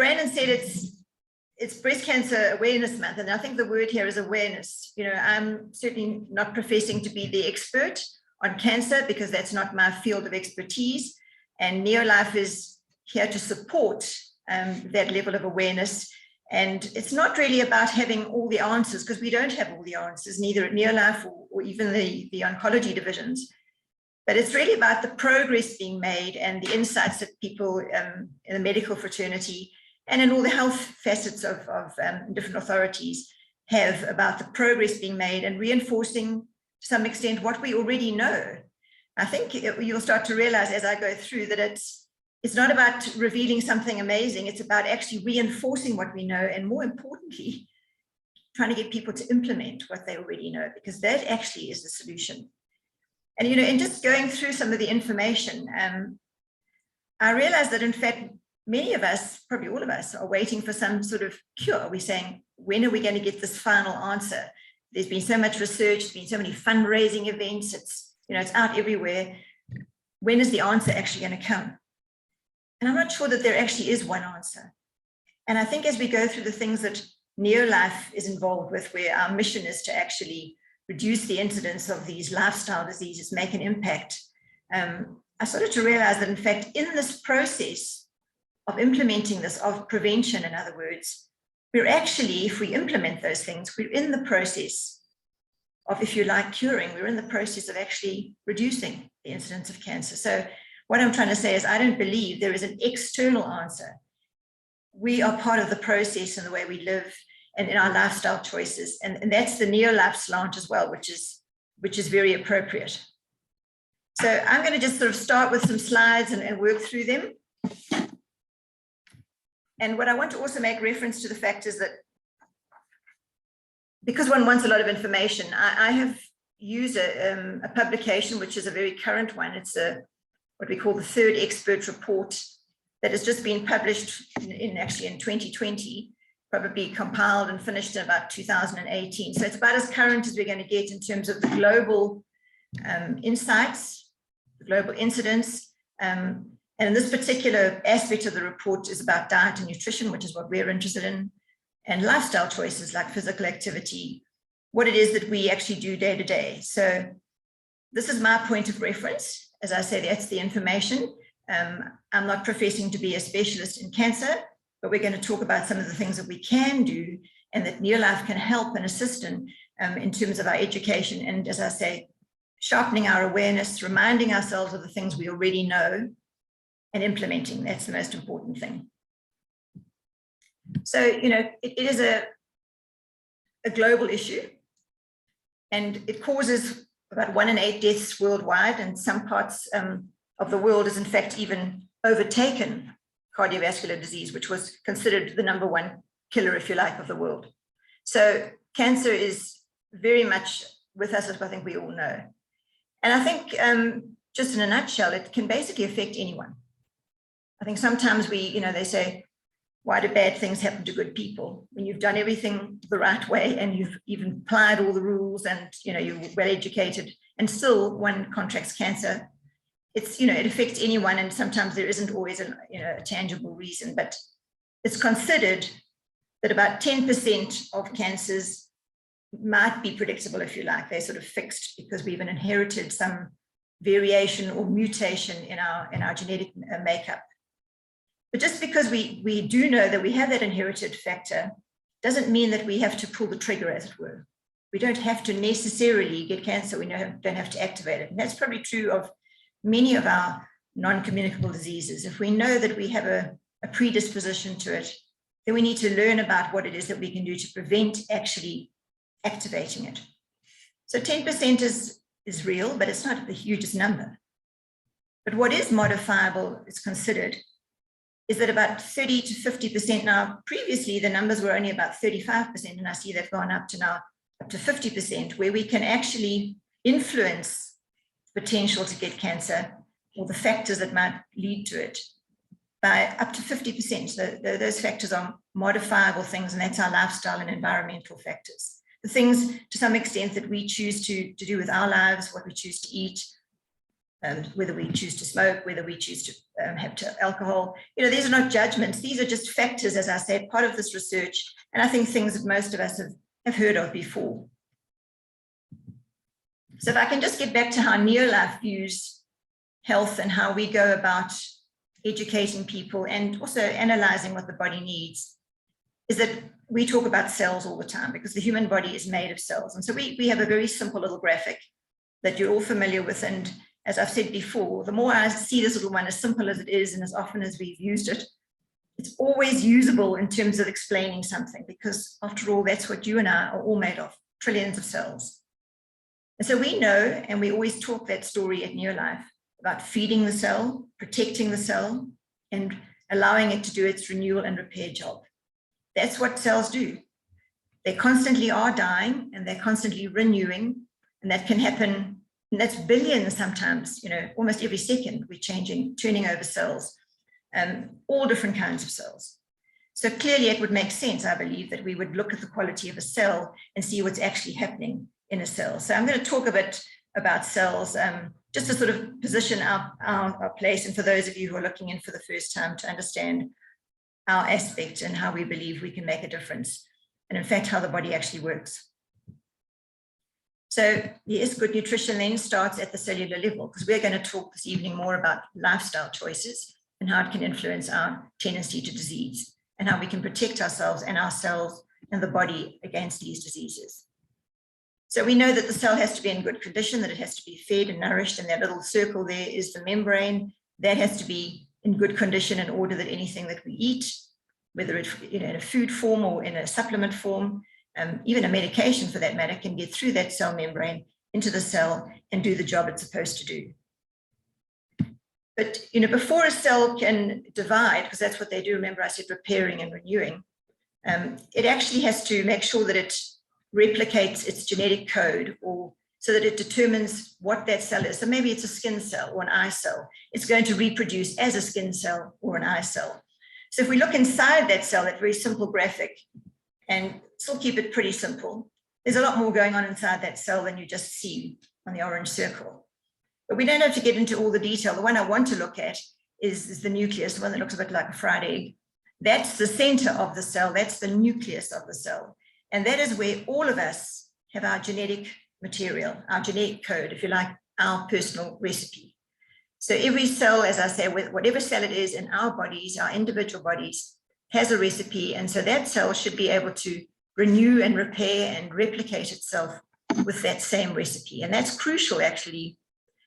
Brandon said, it's Breast Cancer Awareness Month, and I think the word here is awareness. You know, I'm certainly not professing to be the expert on cancer because that's not my field of expertise, and NeoLife is here to support that level of awareness. And it's not really about having all the answers, because we don't have all the answers, neither at NeoLife or even the oncology divisions. But it's really about the progress being made and the insights that people in the medical fraternity and in all the health facets of different authorities have about the progress being made and reinforcing to some extent what we already know. I think you'll start to realize as I go through that it's not about revealing something amazing. It's about actually reinforcing what we know, and more importantly, trying to get people to implement what they already know, because that actually is the solution. And, you know, in just going through some of the information, I realized that in fact, many of us, probably all of us, are waiting for some sort of cure. We're saying, when are we going to get this final answer? There's been so much research, there's been so many fundraising events, it's, you know, it's out everywhere. When is the answer actually going to come? And I'm not sure that there actually is one answer. And I think as we go through the things that NeoLife is involved with, where our mission is to actually reduce the incidence of these lifestyle diseases, make an impact, I started to realize that in fact, in this process of implementing this, of prevention, in other words, we're actually, if we implement those things, we're in the process of, if you like, curing, we're in the process of actually reducing the incidence of cancer. So what I'm trying to say is I don't believe there is an external answer. We are part of the process in the way we live and in our lifestyle choices. And that's the NeoLife slant as well, which is very appropriate. So I'm going to just sort of start with some slides and work through them. And what I want to also make reference to the fact is that because one wants a lot of information, I have used a publication, which is a very current one. It's what we call the third expert report that has just been published actually in 2020, probably compiled and finished in about 2018. So it's about as current as we're going to get in terms of the global insights, the global incidence. And in this particular aspect of the report is about diet and nutrition, which is what we're interested in, and lifestyle choices like physical activity, what it is that we actually do day to day. So this is my point of reference. As I say, that's the information. I'm not professing to be a specialist in cancer, but we're going to talk about some of the things that we can do and that NeoLife can help and assist in terms of our education. And as I say, sharpening our awareness, reminding ourselves of the things we already know and implementing. That's the most important thing. So, you know, it is a global issue, and it causes about 1 in 8 deaths worldwide, and some parts of the world is in fact even overtaken cardiovascular disease, which was considered the #1 killer, if you like, of the world. So cancer is very much with us, as I think we all know. And I think just in a nutshell, it can basically affect anyone. I think sometimes they say, why do bad things happen to good people? When you've done everything the right way and you've even applied all the rules and, you know, you're well educated and still one contracts cancer, it's, you know, it affects anyone. And sometimes there isn't always a tangible reason, but it's considered that about 10% of cancers might be predictable, if you like. They're sort of fixed because we've inherited some variation or mutation in our genetic makeup. But just because we do know that we have that inherited factor doesn't mean that we have to pull the trigger, as it were. We don't have to necessarily get cancer. We don't have to activate it. And that's probably true of many of our non-communicable diseases. If we know that we have a predisposition to it, then we need to learn about what it is that we can do to prevent actually activating it. So 10% is real, but it's not the hugest number. But what is modifiable is considered is that about 30 to 50%. Now, previously, the numbers were only about 35%, and I see they've gone up to now up to 50%, where we can actually influence the potential to get cancer or the factors that might lead to it by up to 50%. So those factors are modifiable things, and that's our lifestyle and environmental factors. The things, to some extent, that we choose to do with our lives, what we choose to eat, whether we choose to smoke, whether we choose to have alcohol. These are not judgments. These are just factors, as I said, part of this research, and I think things that most of us have heard of before. So if I can just get back to how NeoLife views health and how we go about educating people and also analyzing what the body needs, is that we talk about cells all the time because the human body is made of cells. And so we have a very simple little graphic that you're all familiar with. And as I've said before, the more I see this little one, as simple as it is and as often as we've used it, it's always usable in terms of explaining something, because after all, that's what you and I are all made of, trillions of cells. And so we know, and we always talk that story at NeoLife, about feeding the cell, protecting the cell, and allowing it to do its renewal and repair job. That's what cells do. They constantly are dying and they're constantly renewing, and that can happen, and that's billions sometimes, almost every second we're turning over cells, all different kinds of cells. So clearly it would make sense, I believe, that we would look at the quality of a cell and see what's actually happening in a cell. So I'm going to talk a bit about cells, just to sort of position our place, and for those of you who are looking in for the first time, to understand our aspect and how we believe we can make a difference, and in fact, how the body actually works. So yes, good nutrition then starts at the cellular level, because we're going to talk this evening more about lifestyle choices and how it can influence our tendency to disease, and how we can protect ourselves and our cells and the body against these diseases. So we know that the cell has to be in good condition, that it has to be fed and nourished, and that little circle there is the membrane. That has to be in good condition in order that anything that we eat, whether it's in a food form or in a supplement form, even a medication for that matter, can get through that cell membrane into the cell and do the job it's supposed to do. But before a cell can divide, because that's what they do, remember I said repairing and renewing, it actually has to make sure that it replicates its genetic code, or so that it determines what that cell is. So maybe it's a skin cell or an eye cell. It's going to reproduce as a skin cell or an eye cell. So if we look inside that cell, that very simple graphic, and still keep it pretty simple, there's a lot more going on inside that cell than you just see on the orange circle. But we don't have to get into all the detail. The one I want to look at is the nucleus, the one that looks a bit like a fried egg. That's the center of the cell. That's the nucleus of the cell. And that is where all of us have our genetic material, our genetic code, if you like, our personal recipe. So every cell, as I say, whatever cell it is in our bodies, our individual bodies, has a recipe. And so that cell should be able to renew and repair and replicate itself with that same recipe. And that's crucial, actually,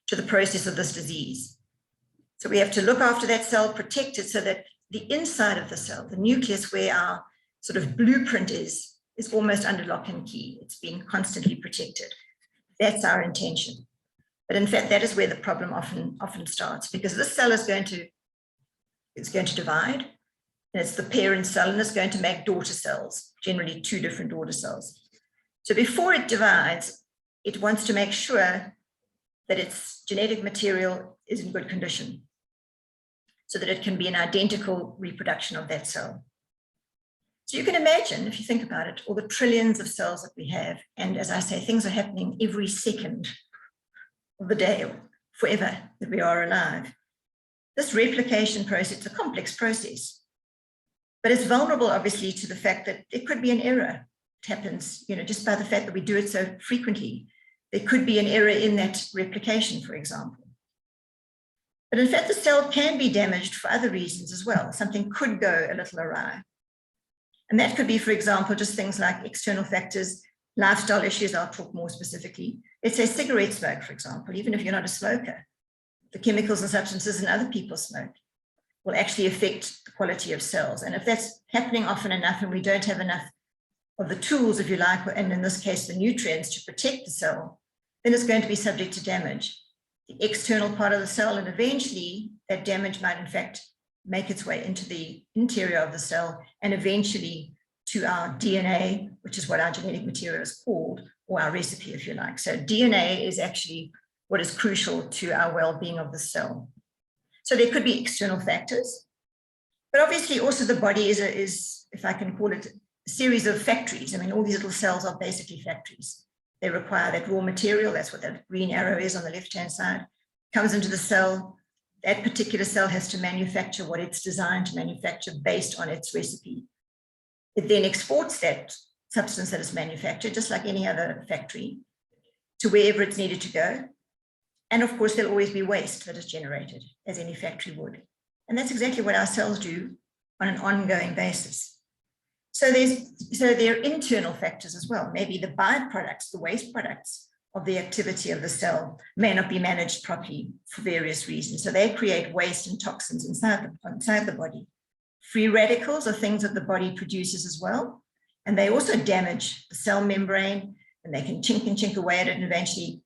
to the process of this disease. So we have to look after that cell, protect it, so that the inside of the cell, the nucleus where our sort of blueprint is almost under lock and key. It's being constantly protected. That's our intention. But in fact, that is where the problem often starts, because this cell is going to divide, and it's the parent cell, and it's going to make daughter cells, generally 2 different daughter cells. So before it divides, it wants to make sure that its genetic material is in good condition, so that it can be an identical reproduction of that cell. So you can imagine, if you think about it, all the trillions of cells that we have. And as I say, things are happening every second of the day, or forever that we are alive. This replication process is a complex process, but it's vulnerable, obviously, to the fact that there could be an error. It happens, just by the fact that we do it so frequently. There could be an error in that replication, for example. But in fact, the cell can be damaged for other reasons as well. Something could go a little awry. And that could be, for example, just things like external factors, lifestyle issues. I'll talk more specifically. Let's say cigarette smoke, for example, even if you're not a smoker, the chemicals and substances in other people's smoke will actually affect the quality of cells. And if that's happening often enough and we don't have enough of the tools, if you like, and in this case, the nutrients to protect the cell, then it's going to be subject to damage. The external part of the cell, and eventually that damage might in fact make its way into the interior of the cell and eventually to our DNA, which is what our genetic material is called, or our recipe, if you like. So DNA is actually what is crucial to our well-being of the cell. So there could be external factors, but obviously also the body is, if I can call it, a series of factories. I mean, all these little cells are basically factories. They require that raw material. That's what that green arrow is on the left-hand side. comes into the cell. That particular cell has to manufacture what it's designed to manufacture based on its recipe. It then exports that substance that is manufactured, just like any other factory, to wherever it's needed to go. And of course, there'll always be waste that is generated, as any factory would. And that's exactly what our cells do on an ongoing basis. So there are internal factors as well. Maybe the byproducts, the waste products of the activity of the cell may not be managed properly for various reasons. So they create waste and toxins inside the body. Free radicals are things that the body produces as well. And they also damage the cell membrane, and they can chink away at it and eventually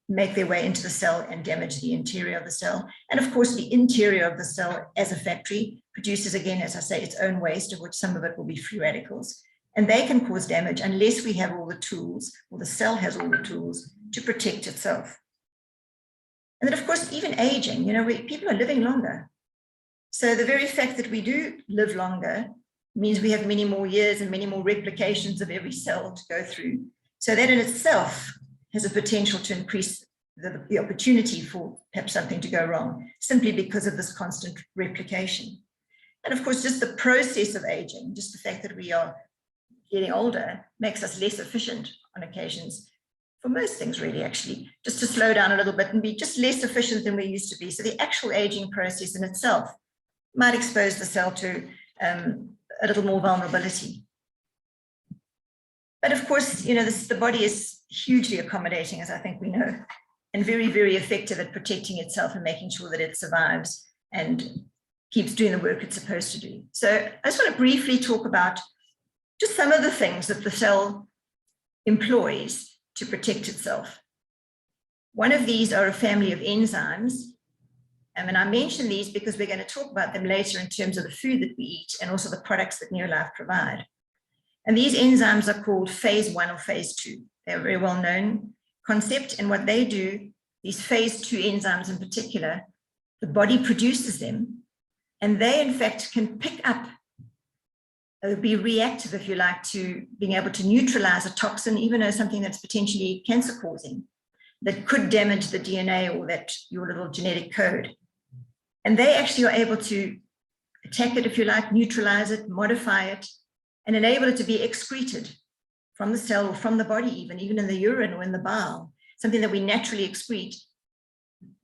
make their way into the cell and damage the interior of the cell. And of course, the interior of the cell as a factory produces, again, as I say, its own waste, of which some of it will be free radicals. And they can cause damage unless we have all the tools, or the cell has all the tools to protect itself. And then, of course, even aging, people are living longer. So the very fact that we do live longer means we have many more years and many more replications of every cell to go through. So that in itself has a potential to increase the opportunity for perhaps something to go wrong, simply because of this constant replication. And of course, just the process of aging, just the fact that we are getting older, makes us less efficient on occasions, for most things really, actually, just to slow down a little bit and be just less efficient than we used to be. So the actual aging process in itself might expose the cell to a little more vulnerability. But of course, the body is hugely accommodating, as I think we know, and very, very effective at protecting itself and making sure that it survives and keeps doing the work it's supposed to do. So I just want to briefly talk about just some of the things that the cell employs to protect itself. One of these are a family of enzymes. And I mention these because we're going to talk about them later in terms of the food that we eat and also the products that NeoLife provide. And these enzymes are called phase 1 or phase 2. They're a very well-known concept. And what they do, these phase 2 enzymes in particular, the body produces them, and they in fact can pick up, be reactive, if you like, to being able to neutralize a toxin, even though something that's potentially cancer-causing, that could damage the DNA or your little genetic code. And they actually are able to attack it, if you like, neutralize it, modify it, and enable it to be excreted from the cell or from the body, even in the urine or in the bowel, something that we naturally excrete.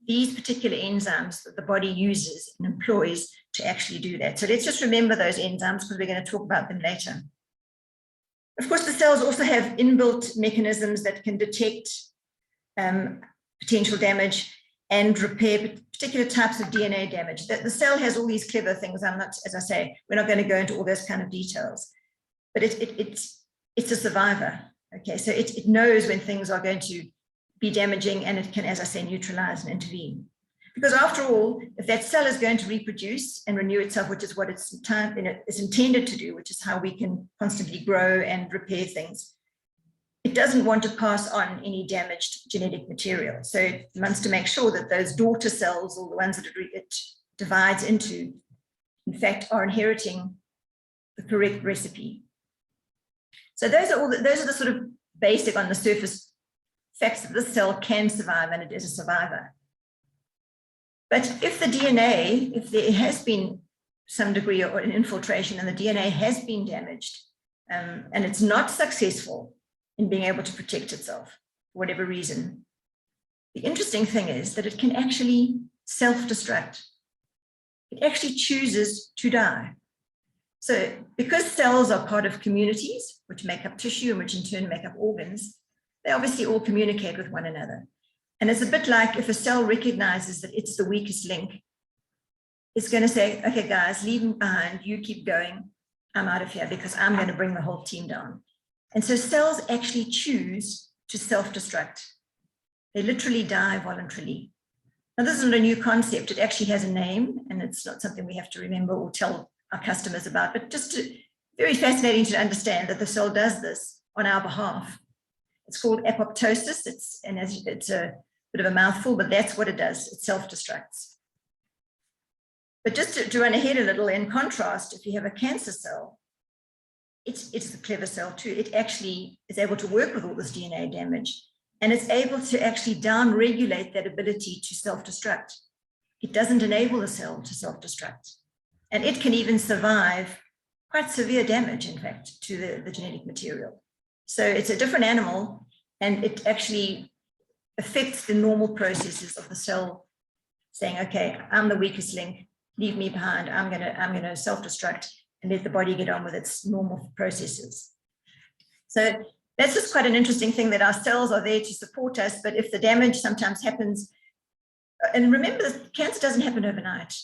These particular enzymes that the body uses and employs to actually do that. So let's just remember those enzymes, because we're going to talk about them later. Of course, the cells also have inbuilt mechanisms that can detect potential damage and repair particular types of DNA damage. The cell has all these clever things. As I say, we're not going to go into all those kind of details, but it's a survivor. Okay, so it knows when things are going to be damaging, and it can, as I say, neutralize and intervene. Because after all, if that cell is going to reproduce and renew itself, which is what it's intended to do, which is how we can constantly grow and repair things, it doesn't want to pass on any damaged genetic material. So it wants to make sure that those daughter cells, or the ones that it divides into, in fact, are inheriting the correct recipe. So those are the sort of basic, on the surface, facts that the cell can survive, and it is a survivor. But if the DNA, if there has been some degree of an infiltration and the DNA has been damaged, and it's not successful in being able to protect itself for whatever reason, the interesting thing is that it can actually self-destruct. It actually chooses to die. So because cells are part of communities, which make up tissue and which in turn make up organs, they obviously all communicate with one another. And it's a bit like if a cell recognizes that it's the weakest link, it's going to say, okay, guys, leave me behind, you keep going, I'm out of here because I'm going to bring the whole team down. And so cells actually choose to self-destruct. They literally die voluntarily. Now, this isn't a new concept. It actually has a name, and it's not something we have to remember or tell our customers about, but just very fascinating to understand that the cell does this on our behalf. It's called apoptosis. It's a bit of a mouthful, but that's what it does. It self-destructs. But just to run ahead a little, in contrast, if you have a cancer cell, it's the clever cell too. It actually is able to work with all this DNA damage And it's able to actually down-regulate that ability to self-destruct. It doesn't enable the cell to self-destruct. And it can even survive quite severe damage, in fact, to the genetic material. So it's a different animal, and it actually affects the normal processes of the cell saying, okay, I'm the weakest link, leave me behind, I'm gonna self-destruct and let the body get on with its normal processes. So that's just quite an interesting thing, that our cells are there to support us, but if the damage sometimes happens, and remember, cancer doesn't happen overnight.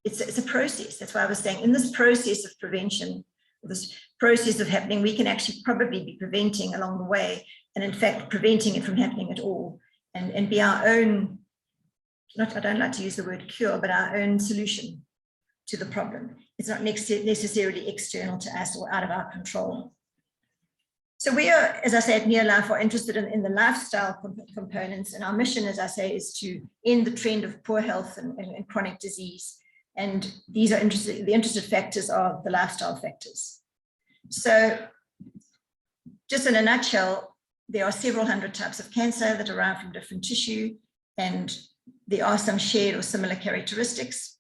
It's a process. That's why I was saying, in this process of prevention, this process of happening, we can actually probably be preventing along the way, and in fact, preventing it from happening at all, and be our own, I don't like to use the word cure, but our own solution to the problem. It's not necessarily external to us or out of our control. So we are, as I say, at NeoLife, are interested in the lifestyle components, and our mission, as I say, is to end the trend of poor health and chronic disease. And these are the interested factors are the lifestyle factors. So just in a nutshell, there are several hundred types of cancer that arise from different tissue, and there are some shared or similar characteristics.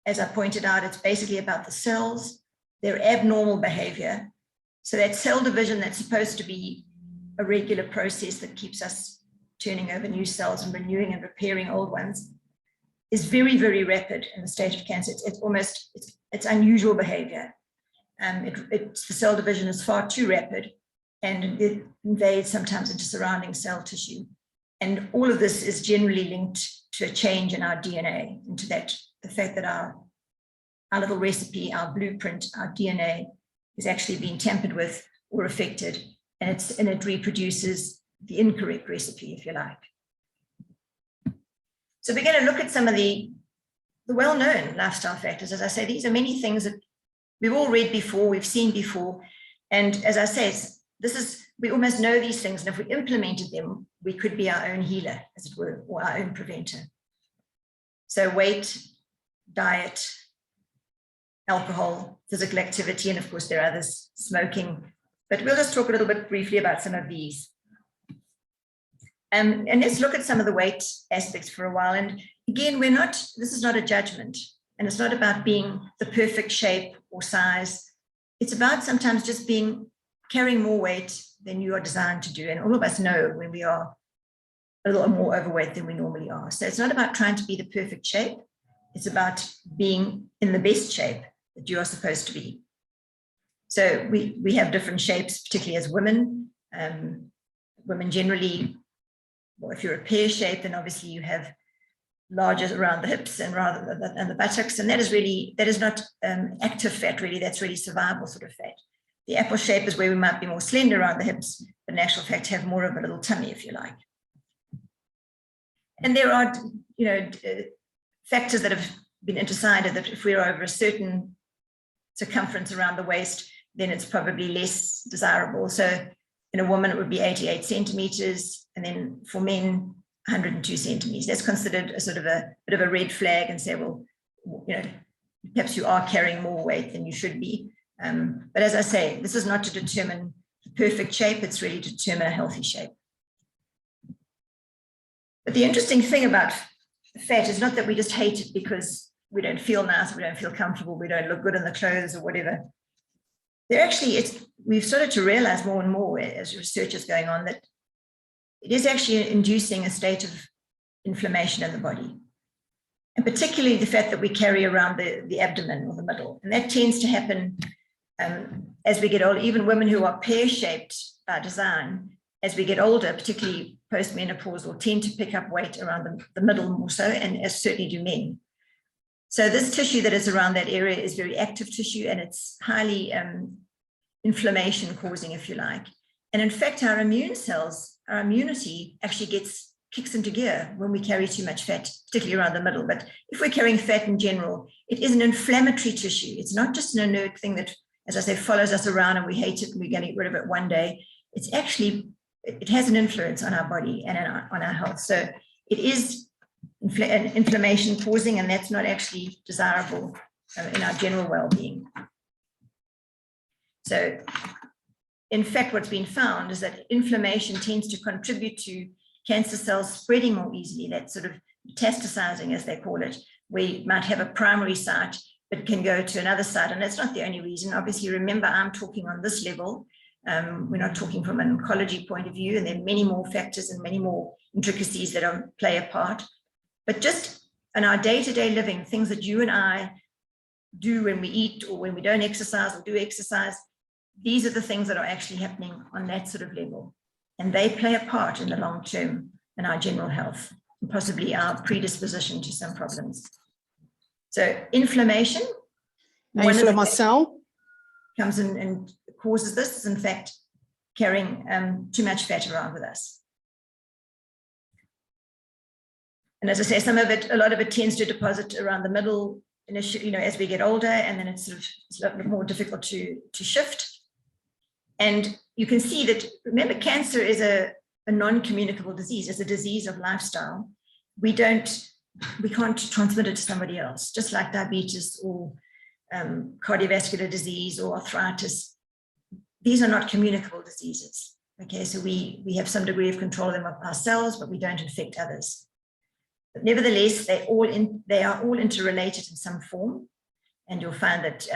As I pointed out, it's basically about the cells, their abnormal behavior. So that cell division that's supposed to be a regular process that keeps us turning over new cells and renewing and repairing old ones is very, very rapid in the stage of cancer. It's unusual behavior. The cell division is far too rapid, and it invades sometimes into surrounding cell tissue. And all of this is generally linked to a change in our DNA, into the fact that our little recipe, our blueprint, our DNA is actually being tampered with or affected, and it reproduces the incorrect recipe, if you like. So we're going to look at some of the well-known lifestyle factors. As I say, these are many things that we've all read before, we've seen before, and as I say, we almost know these things, and if we implemented them, we could be our own healer, as it were, or our own preventer. So weight, diet, alcohol, physical activity, and of course there are others, smoking, but we'll just talk a little bit briefly about some of these. And let's look at some of the weight aspects for a while. And again, this is not a judgment, and it's not about being the perfect shape or size. It's about sometimes just carrying more weight than you are designed to do. And all of us know when we are a little more overweight than we normally are. So it's not about trying to be the perfect shape. It's about being in the best shape that you are supposed to be. So we have different shapes, particularly as women. Women generally, well, if you're a pear shape, then obviously you have larger around the hips and the buttocks, and that is not active fat really. That's really survival sort of fat. The apple shape is where we might be more slender around the hips, but in actual fact have more of a little tummy, if you like. And there are, factors that have been decided that if we're over a certain circumference around the waist, then it's probably less desirable. So in a woman, it would be 88 centimeters, and then for men, 102 centimeters. That's considered a sort of a bit of a red flag, and say, well, perhaps you are carrying more weight than you should be. But as I say, this is not to determine the perfect shape, it's really to determine a healthy shape. But the interesting thing about fat is not that we just hate it because we don't feel nice, we don't feel comfortable, we don't look good in the clothes or whatever. We've started to realize more and more as research is going on that it is actually inducing a state of inflammation in the body. And particularly the fact that we carry around the abdomen or the middle. And that tends to happen as we get older. Even women who are pear-shaped by design, as we get older, particularly post-menopausal, tend to pick up weight around the middle more so, and as certainly do men. So this tissue that is around that area is very active tissue, and it's highly inflammation causing, if you like. And in fact, our immune cells, our immunity actually kicks into gear when we carry too much fat, particularly around the middle. But if we're carrying fat in general, it is an inflammatory tissue. It's not just an inert thing that, as I say, follows us around and we hate it and we're going to get rid of it one day. It's actually, it has an influence on our body and on our health. So it is inflammation causing, and that's not actually desirable in our general well-being. So in fact, what's been found is that inflammation tends to contribute to cancer cells spreading more easily, that sort of metastasizing, as they call it, where you might have a primary site, but can go to another site. And that's not the only reason. Obviously, remember, I'm talking on this level. We're not talking from an oncology point of view, and there are many more factors and many more intricacies that play a part. But just in our day-to-day living, things that you and I do when we eat or when we don't exercise or do exercise, these are the things that are actually happening on that sort of level. And they play a part in the long term in our general health and possibly our predisposition to some problems. So inflammation. Inflamação comes in and causes this, is in fact carrying too much fat around with us. And as I say, a lot of it tends to deposit around the middle, initially, as we get older, and then it's a little bit more difficult to shift. And you can see that, remember, cancer is a non-communicable disease. It's a disease of lifestyle. We can't transmit it to somebody else, just like diabetes or cardiovascular disease or arthritis. These are not communicable diseases. Okay, so we have some degree of control of them ourselves, but we don't infect others. But nevertheless, they are all interrelated in some form. And you'll find that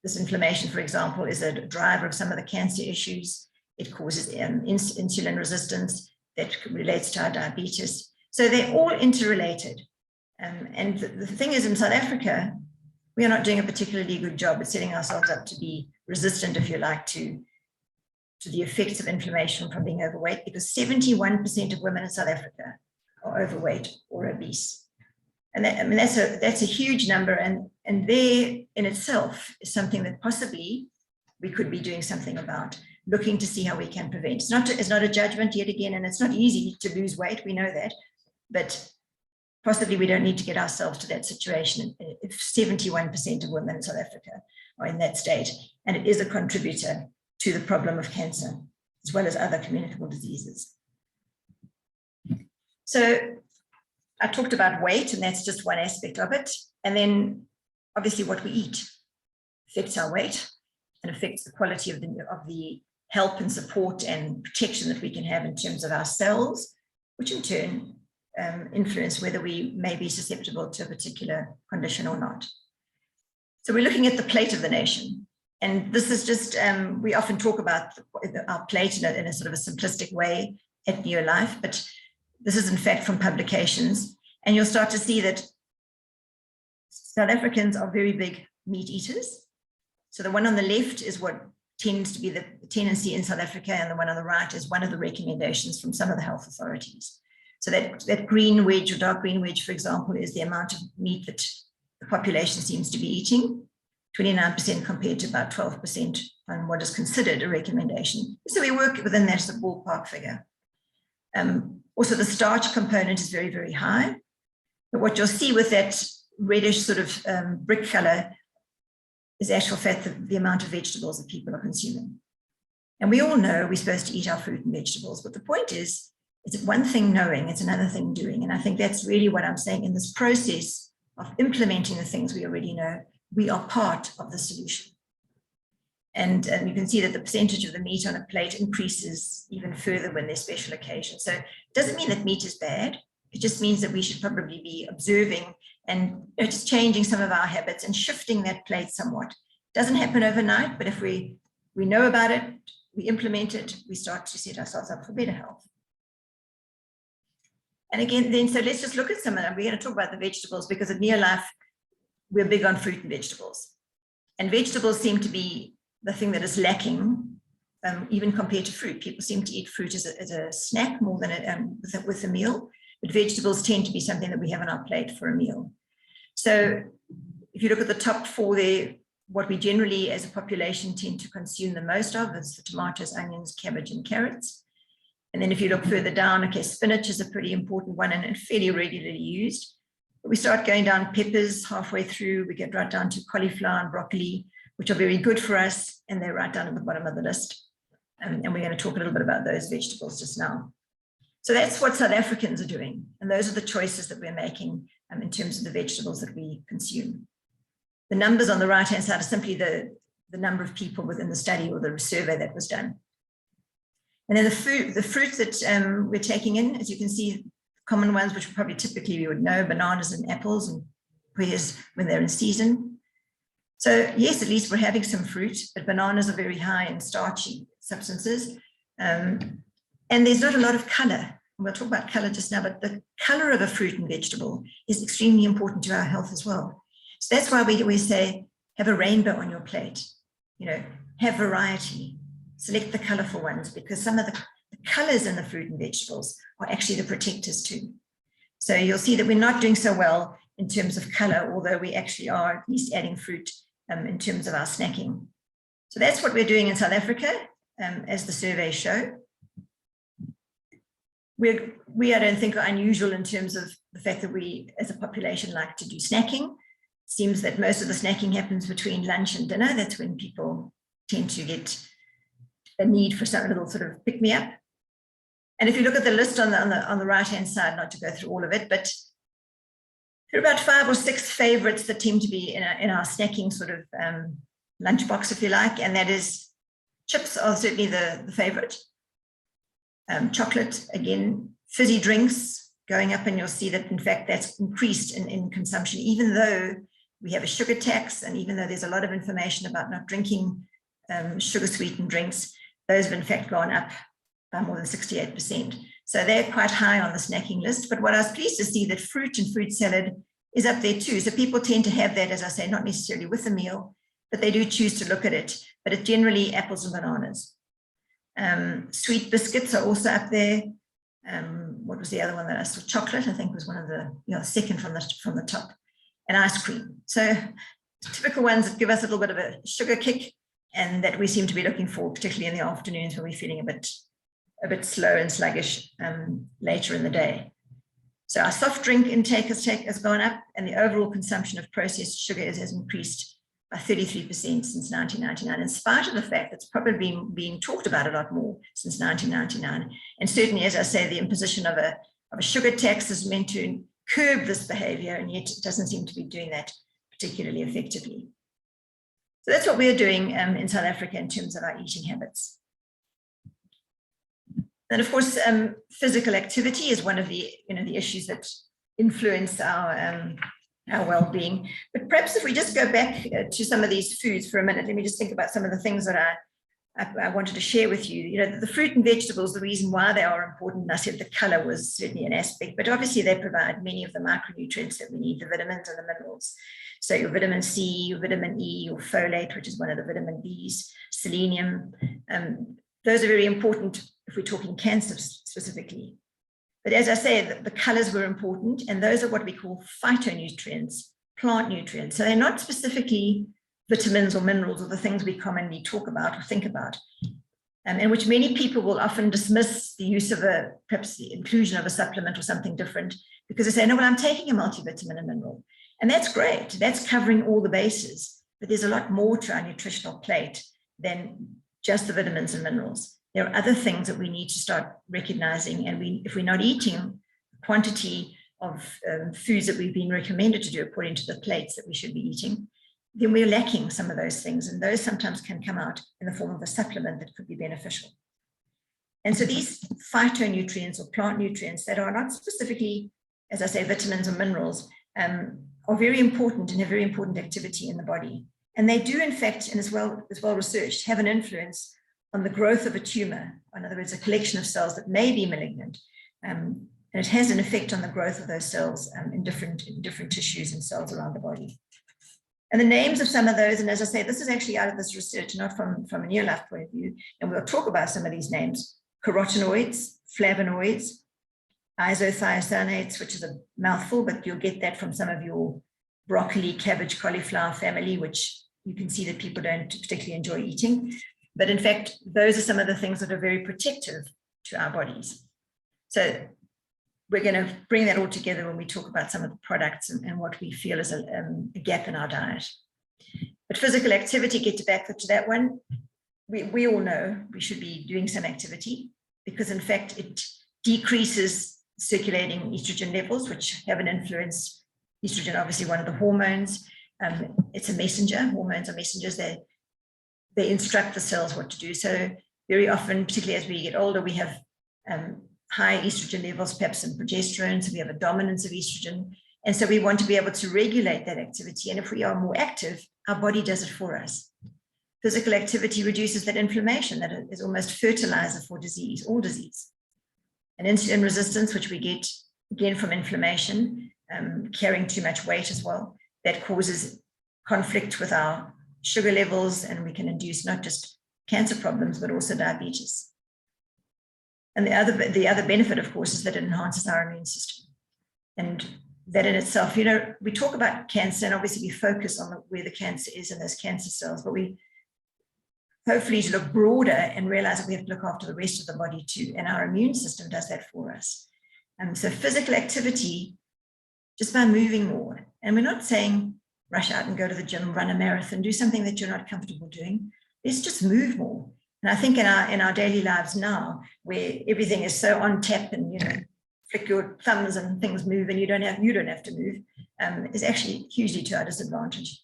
this inflammation, for example, is a driver of some of the cancer issues. It causes insulin resistance that relates to our diabetes. So they're all interrelated. And the thing is, in South Africa, we are not doing a particularly good job at setting ourselves up to be resistant, if you like, to the effects of inflammation from being overweight, because 71% of women in South Africa are overweight or obese. And that's a huge number, and there in itself is something that possibly we could be doing something about, looking to see how we can prevent. It's not a judgment yet again, and it's not easy to lose weight, we know that, but possibly we don't need to get ourselves to that situation if 71% of women in South Africa are in that state, and it is a contributor to the problem of cancer, as well as other communicable diseases. So I talked about weight, and that's just one aspect of it. And then obviously what we eat affects our weight and affects the quality of the help and support and protection that we can have in terms of our cells, which in turn influence whether we may be susceptible to a particular condition or not. So we're looking at the plate of the nation. And this is just, we often talk about our plate in a sort of a simplistic way at NeoLife, but this is in fact from publications. And you'll start to see that South Africans are very big meat eaters. So the one on the left is what tends to be the tendency in South Africa, and the one on the right is one of the recommendations from some of the health authorities. So that green wedge or dark green wedge, for example, is the amount of meat that the population seems to be eating, 29% compared to about 12% on what is considered a recommendation. So we work within that as a ballpark figure. Also, the starch component is very, very high. But what you'll see with that reddish sort of brick color is actual fact the amount of vegetables that people are consuming. And we all know we're supposed to eat our fruit and vegetables, but the point is, it's one thing knowing, it's another thing doing. And I think that's really what I'm saying in this process of implementing the things we already know, we are part of the solution. And you can see that the percentage of the meat on a plate increases even further when there's special occasions. So it doesn't mean that meat is bad. It just means that we should probably be observing and just changing some of our habits and shifting that plate somewhat. It doesn't happen overnight, but if we know about it, we implement it, we start to set ourselves up for better health. And again, then, so let's just look at some of them. We're going to talk about the vegetables because at NeoLife, we're big on fruit and vegetables. And vegetables seem to be the thing that is lacking, even compared to fruit. People seem to eat fruit as a snack more than with a meal, but vegetables tend to be something that we have on our plate for a meal. So if you look at the top four there, what we generally as a population tend to consume the most of is the tomatoes, onions, cabbage, and carrots. And then if you look further down, okay, spinach is a pretty important one and fairly regularly used. But we start going down peppers halfway through, we get right down to cauliflower and broccoli, which are very good for us, and they're right down at the bottom of the list. And we're going to talk a little bit about those vegetables just now. So that's what South Africans are doing. And those are the choices that we're making in terms of the vegetables that we consume. The numbers on the right-hand side are simply the the number of people within the study or the survey that was done. And then the fruits that we're taking in, as you can see, common ones, which probably typically you would know, bananas and apples and pears when they're in season. So yes, at least we're having some fruit, but bananas are very high in starchy substances. And there's not a lot of color. We'll talk about color just now, but the color of a fruit and vegetable is extremely important to our health as well. So that's why we always say, have a rainbow on your plate, have variety, select the colorful ones, because some of the colors in the fruit and vegetables are actually the protectors too. So you'll see that we're not doing so well in terms of color, although we actually are at least adding fruit in terms of our snacking. So that's what we're doing in South Africa, as the surveys show. We, I don't think, are unusual in terms of the fact that we, as a population, like to do snacking. It seems that most of the snacking happens between lunch and dinner. That's when people tend to get a need for some little sort of pick-me-up. And if you look at the list on the right-hand side, not to go through all of it, but there are about 5 or 6 favorites that tend to be in our snacking sort of lunchbox, if you like, and that is chips are certainly the favorite. Chocolate, again, fizzy drinks going up, and you'll see that, in fact, that's increased in consumption, even though we have a sugar tax, and even though there's a lot of information about not drinking sugar-sweetened drinks, those have, in fact, gone up by more than 68%. So they're quite high on the snacking list. But what I was pleased to see that fruit and fruit salad is up there too. So people tend to have that, as I say, not necessarily with a meal, but they do choose to look at it. But it's generally apples and bananas. Sweet biscuits are also up there. What was the other one that I saw? Chocolate, I think, was one of the second from the top, and ice cream. So typical ones that give us a little bit of a sugar kick, and that we seem to be looking for, particularly in the afternoons when we're feeling a bit slow and sluggish later in the day. So our soft drink intake has gone up, and the overall consumption of processed sugar has increased by 33% since 1999, in spite of the fact that's probably being talked about a lot more since 1999. And certainly, as I say, the imposition of a sugar tax is meant to curb this behavior, and yet it doesn't seem to be doing that particularly effectively. So that's what we're doing in South Africa in terms of our eating habits. And of course, physical activity is one of the issues that influence our well-being. But perhaps if we just go back to some of these foods for a minute, let me just think about some of the things that I wanted to share with you. The fruit and vegetables, the reason why they are important, and I said the color was certainly an aspect, but obviously they provide many of the micronutrients that we need, the vitamins and the minerals. So your vitamin C, your vitamin E, your folate, which is one of the vitamin Bs, selenium. Those are very important if we're talking cancer specifically. But as I say, the colors were important, and those are what we call phytonutrients, plant nutrients. So they're not specifically vitamins or minerals or the things we commonly talk about or think about, and which many people will often dismiss the use of perhaps the inclusion of a supplement or something different, because they say, no, well, I'm taking a multivitamin and mineral. And that's great. That's covering all the bases. But there's a lot more to our nutritional plate than just the vitamins and minerals. There are other things that we need to start recognizing. And if we're not eating the quantity of foods that we've been recommended to do according to the plates that we should be eating, then we're lacking some of those things. And those sometimes can come out in the form of a supplement that could be beneficial. And so these phytonutrients or plant nutrients that are not specifically, as I say, vitamins or minerals, are very important and a very important activity in the body. And they do, in fact, and as well researched, have an influence on the growth of a tumor. In other words, a collection of cells that may be malignant. And it has an effect on the growth of those cells in different tissues and cells around the body. And the names of some of those, and as I say, this is actually out of this research, not from a NeoLife point of view, and we'll talk about some of these names: carotenoids, flavonoids, isothiocyanates, which is a mouthful, but you'll get that from some of your broccoli, cabbage, cauliflower family, which you can see that people don't particularly enjoy eating. But in fact, those are some of the things that are very protective to our bodies. So we're going to bring that all together when we talk about some of the products and what we feel is a gap in our diet. But physical activity, get back to that one. We all know we should be doing some activity, because in fact, it decreases circulating estrogen levels, which have an influence. Estrogen, obviously one of the hormones. It's a messenger. Hormones are messengers. They they instruct the cells what to do. So very often, particularly as we get older, we have high estrogen levels, perhaps some progesterone, so we have a dominance of estrogen. And so we want to be able to regulate that activity. And if we are more active, our body does it for us. Physical activity reduces that inflammation that is almost fertilizer for disease, all disease. And insulin resistance, which we get again from inflammation, carrying too much weight as well, that causes conflict with our sugar levels, and we can induce not just cancer problems, but also diabetes. And the other benefit, of course, is that it enhances our immune system. And that in itself, you know, we talk about cancer, and obviously we focus on where the cancer is in those cancer cells, but we hopefully to look broader and realize that we have to look after the rest of the body too. And our immune system does that for us. So physical activity, just by moving more. And we're not saying rush out and go to the gym, run a marathon, do something that you're not comfortable doing. Let's just move more. And I think in our daily lives now, where everything is so on tap and, you know, flick your thumbs and things move and you don't have to move, is actually hugely to our disadvantage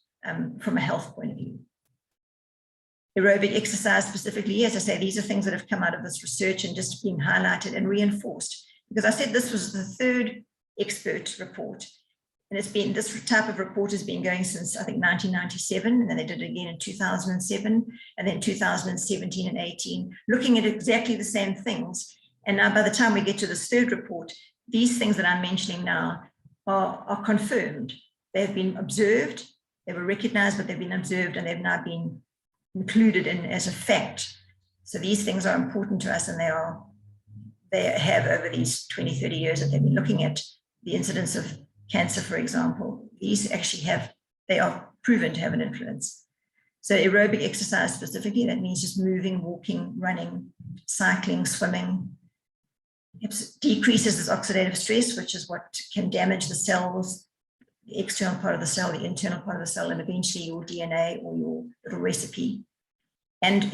from a health point of view. Aerobic exercise specifically, as I say, these are things that have come out of this research and just being highlighted and reinforced. Because I said this was the third expert report. And this type of report has been going since, I think, 1997, and then they did it again in 2007, and then 2017 and 18, looking at exactly the same things. And now by the time we get to this third report, these things that I'm mentioning now are confirmed. They've been observed, they were recognized, but they've been observed, and they've now been included in as a fact. So these things are important to us, and they have over these 20, 30 years that they've been looking at the incidence of cancer, for example. These actually they are proven to have an influence. So aerobic exercise specifically, that means just moving, walking, running, cycling, swimming. It decreases this oxidative stress, which is what can damage the cells, the external part of the cell, the internal part of the cell, and eventually your DNA or your little recipe, and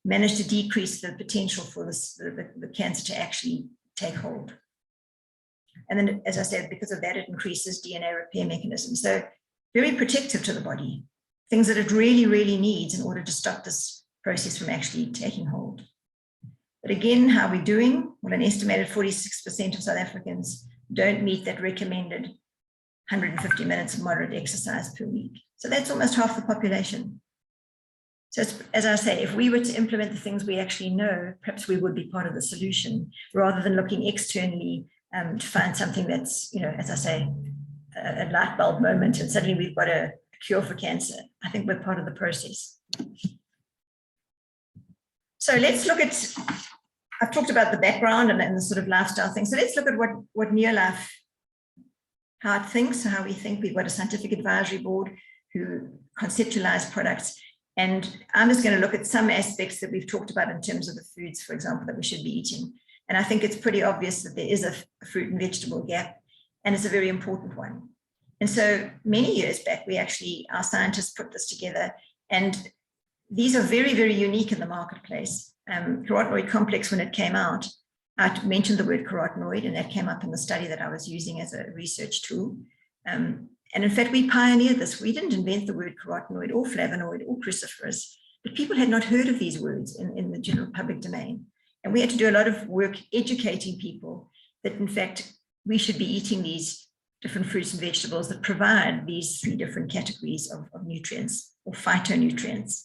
manage to decrease the potential for the cancer to actually take hold. And then, as I said, because of that, it increases DNA repair mechanisms. So very protective to the body, things that it really, really needs in order to stop this process from actually taking hold. But again, how are we doing? Well, an estimated 46% of South Africans don't meet that recommended 150 minutes of moderate exercise per week. So that's almost half the population. So as I say, if we were to implement the things we actually know, perhaps we would be part of the solution rather than looking externally to find something that's, you know, as I say, a light bulb moment and suddenly we've got a cure for cancer. I think we're part of the process. So let's look at, I've talked about the background and the sort of lifestyle thing. So let's look at what NeoLife, how it thinks, how we think. We've got a scientific advisory board who conceptualize products. And I'm just going to look at some aspects that we've talked about in terms of the foods, for example, that we should be eating. And I think it's pretty obvious that there is a fruit and vegetable gap, and it's a very important one. And so many years back, our scientists put this together, and these are very, very unique in the marketplace. Carotenoid complex, when it came out, I mentioned the word carotenoid, and that came up in the study that I was using as a research tool. And in fact, we pioneered this. We didn't invent the word carotenoid or flavonoid or cruciferous, but people had not heard of these words in the general public domain. And we had to do a lot of work educating people that, in fact, we should be eating these different fruits and vegetables that provide these three different categories of nutrients or phytonutrients.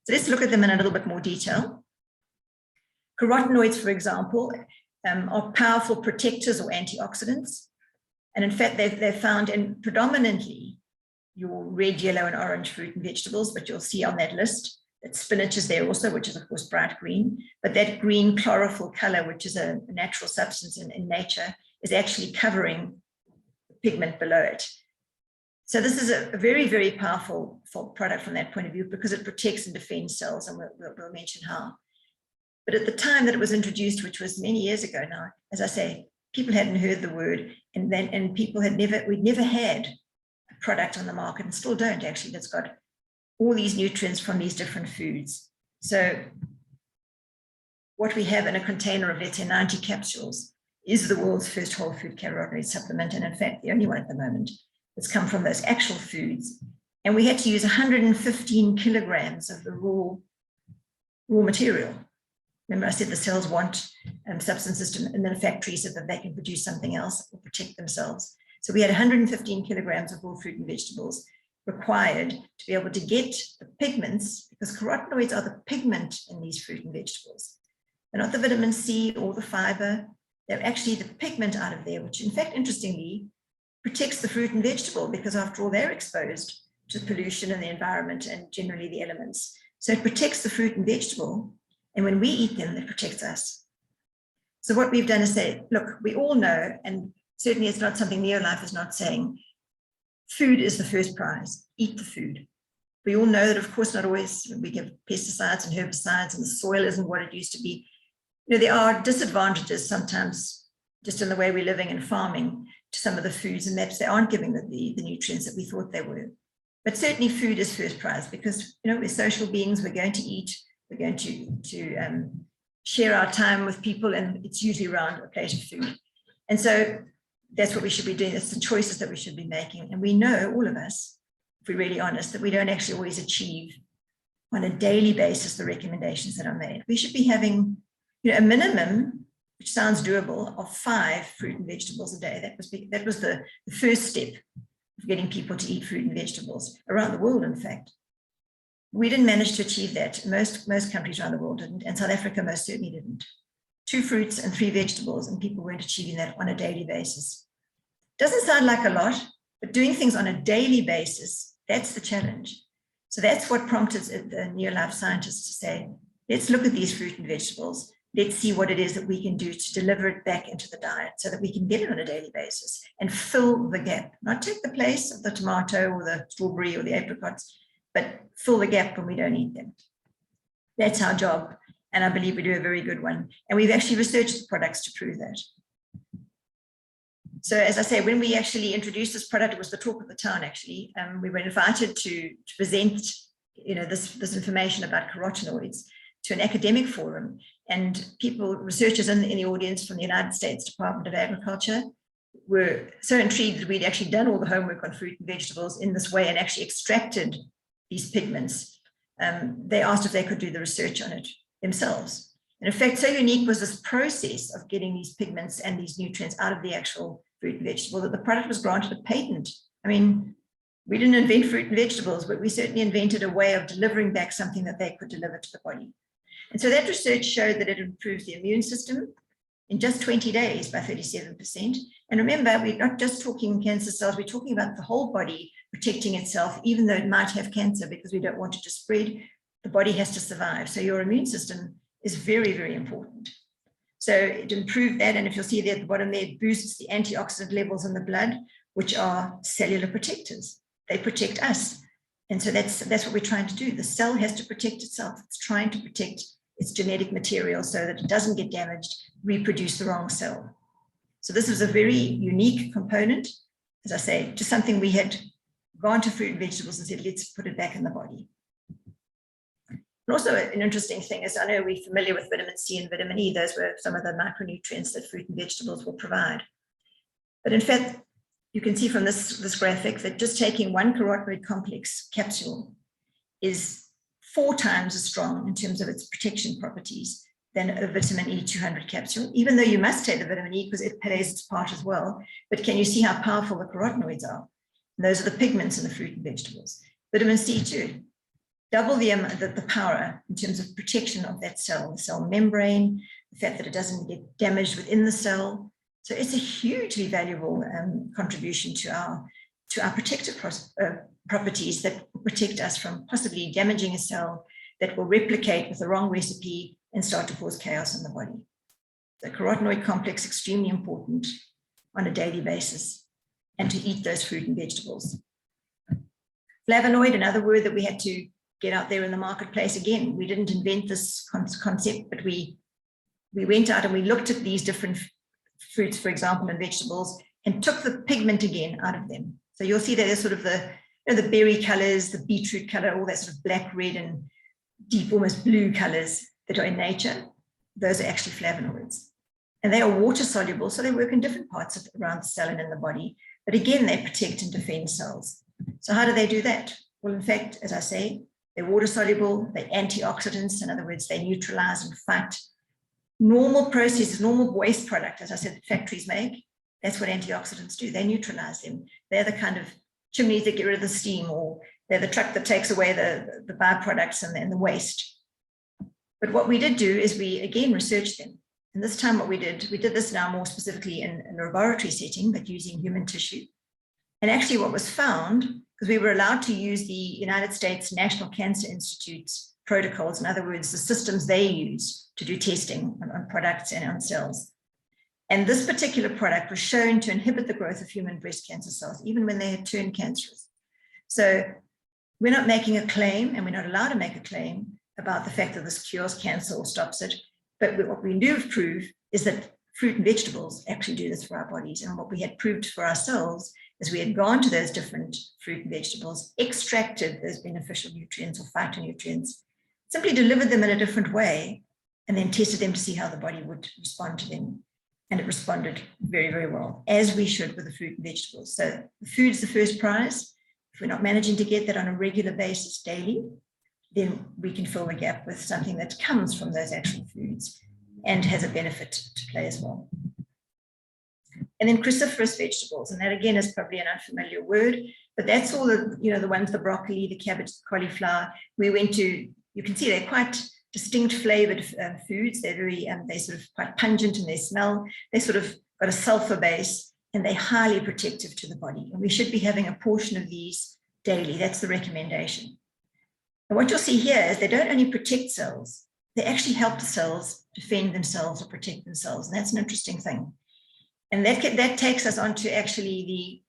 So let's look at them in a little bit more detail. Carotenoids, for example, are powerful protectors or antioxidants. And in fact, they're found in predominantly your red, yellow, and orange fruit and vegetables, but you'll see on that list that spinach is there also, which is, of course, bright green. But that green chlorophyll color, which is a natural substance in nature, is actually covering the pigment below it. So this is a very, very powerful product from that point of view because it protects and defends cells, and we'll mention how. But at the time that it was introduced, which was many years ago now, as I say, people hadn't heard the word, and people we'd never had a product on the market, and still don't actually, that's got all these nutrients from these different foods. So what we have in a container of, let's say, 90 capsules is the world's first whole food carotenoid supplement, and in fact, the only one at the moment that's come from those actual foods And we had to use 115 kilograms of the raw material. Remember, I said the cells want substances in the factory so that they can produce something else or protect themselves. So we had 115 kilograms of raw fruit and vegetables required to be able to get the pigments, because carotenoids are the pigment in these fruit and vegetables. They're not the vitamin C or the fiber. They're actually the pigment out of there, which in fact, interestingly, protects the fruit and vegetable, because after all, they're exposed to pollution in the environment and generally the elements. So it protects the fruit and vegetable. And when we eat them, it protects us. So what we've done is say, look, we all know, and certainly it's not something NeoLife is not saying, food is the first prize, eat the food. We all know that, of course, not always we give pesticides and herbicides and the soil isn't what it used to be. You know, there are disadvantages sometimes just in the way we're living and farming to some of the foods, and perhaps they aren't giving the nutrients that we thought they were. But certainly food is first prize, because, you know, we're social beings, we're going to eat, we're going to share our time with people, and it's usually around a plate of food. And so that's what we should be doing. It's the choices that we should be making. And we know, all of us, if we're really honest, that we don't actually always achieve on a daily basis the recommendations that are made. We should be having, you know, a minimum, which sounds doable, of 5 fruit and vegetables a day. That was the first step of getting people to eat fruit and vegetables around the world, in fact. We didn't manage to achieve that. Most countries around the world didn't, and South Africa most certainly didn't. 2 fruits and 3 vegetables, and people weren't achieving that on a daily basis. Doesn't sound like a lot, but doing things on a daily basis, that's the challenge. So that's what prompted the NeoLife scientists to say, let's look at these fruit and vegetables. Let's see what it is that we can do to deliver it back into the diet so that we can get it on a daily basis and fill the gap, not take the place of the tomato or the strawberry or the apricots, but fill the gap when we don't eat them. That's our job. And I believe we do a very good one. And we've actually researched the products to prove that. So as I say, when we actually introduced this product, it was the talk of the town, actually. We were invited to present, you know, this information about carotenoids to an academic forum. And researchers in the audience from the United States Department of Agriculture were so intrigued that we'd actually done all the homework on fruit and vegetables in this way and actually extracted these pigments. They asked if they could do the research on it themselves. And in fact, so unique was this process of getting these pigments and these nutrients out of the actual fruit and vegetable that the product was granted a patent. I mean, we didn't invent fruit and vegetables, but we certainly invented a way of delivering back something that they could deliver to the body. And so that research showed that it improves the immune system in just 20 days by 37%. And remember, we're not just talking cancer cells, we're talking about the whole body protecting itself, even though it might have cancer, because we don't want it to spread. The body has to survive. So your immune system is very, very important. So it improved that. And if you'll see there at the bottom there, it boosts the antioxidant levels in the blood, which are cellular protectors. They protect us. And so that's what we're trying to do. The cell has to protect itself. It's trying to protect its genetic material so that it doesn't get damaged, reproduce the wrong cell. So this was a very unique component, as I say, to something we had gone to fruit and vegetables and said, let's put it back in the body. And also an interesting thing is, I know we're familiar with vitamin C and vitamin E. Those were some of the micronutrients that fruit and vegetables will provide. But in fact, you can see from this graphic that just taking one carotenoid complex capsule is 4 times as strong in terms of its protection properties than a vitamin E 200 capsule, even though you must take the vitamin E because it plays its part as well. But can you see how powerful the carotenoids are? And those are the pigments in the fruit and vegetables. Vitamin C too, double the power in terms of protection of that cell, the cell membrane, the fact that it doesn't get damaged within the cell. So it's a hugely valuable contribution to our protective properties that protect us from possibly damaging a cell that will replicate with the wrong recipe and start to cause chaos in the body. The carotenoid complex, extremely important on a daily basis, and to eat those fruit and vegetables. Flavonoid, another word that we had to get out there in the marketplace. Again, we didn't invent this concept, but we went out and we looked at these different fruits, for example, and vegetables, and took the pigment again out of them. So you'll see that there's sort of the berry colors, the beetroot color, all that sort of black, red, and deep, almost blue colors that are in nature. Those are actually flavonoids. And they are water soluble, so they work in different parts around the cell and in the body. But again, they protect and defend cells. So how do they do that? Well, in fact, as I say, they're water soluble, they're antioxidants. In other words, they neutralize and fight normal processes, normal waste product, as I said, that factories make. That's what antioxidants do. They neutralize them. They're the kind of chimneys that get rid of the steam, or they're the truck that takes away the byproducts and the waste. But what we did do is we, again, researched them. And this time what we did this now more specifically in a laboratory setting, but using human tissue. And actually what was found, because we were allowed to use the United States National Cancer Institute's protocols, in other words, the systems they use to do testing on products and on cells. And this particular product was shown to inhibit the growth of human breast cancer cells, even when they had turned cancerous. So we're not making a claim, and we're not allowed to make a claim about the fact that this cures cancer or stops it. But what we do prove is that fruit and vegetables actually do this for our bodies. And what we had proved for ourselves is we had gone to those different fruit and vegetables, extracted those beneficial nutrients or phytonutrients, simply delivered them in a different way, and then tested them to see how the body would respond to them. And it responded very, very well, as we should with the fruit and vegetables. So the food's the first prize. If we're not managing to get that on a regular basis daily, then we can fill the gap with something that comes from those actual foods and has a benefit to play as well. And then cruciferous vegetables, and that again is probably an unfamiliar word, but that's all the, the ones, the broccoli, the cabbage, the cauliflower. We went to, you can see they're quite distinct flavored foods. They're very, they sort of quite pungent in their smell. They sort of got a sulfur base, and they're highly protective to the body. And we should be having a portion of these daily. That's the recommendation. And what you'll see here is they don't only protect cells, they actually help the cells defend themselves or protect themselves. And that's an interesting thing. And that takes us on to actually